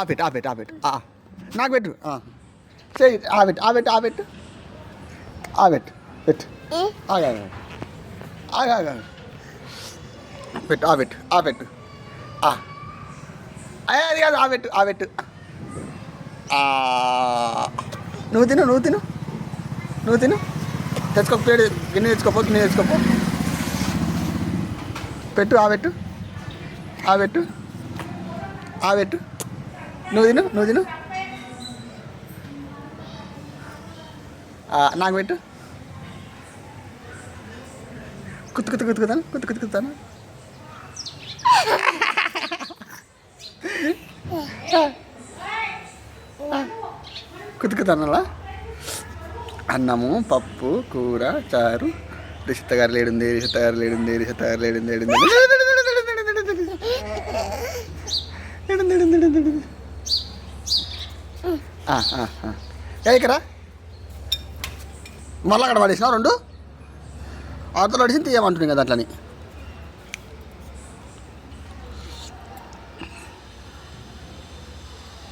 పెట్టు పెట్టు నాకు పెట్టు చెయ్యి పెట్టు పెట్టు పెట్టు ఆగా పెట్టు పెట్టు అది కాదు పెట్టు నువ్వు తిను తెచ్చుకో ప్లేట్ గిన్నె తెచ్చుకోపో పెట్టు పెట్టు పెట్టు నువ్వు తిను నాకు పెట్టు కుత్తుకుతాను కుతుకుతానలా అన్నము పప్పు కూర చారు రిషిత గారు లేడుంది ఇక్కడ మళ్ళీ అక్కడ పడేసినావు 2 అవతల పడేసి తీయమంటుంది కదా అట్లని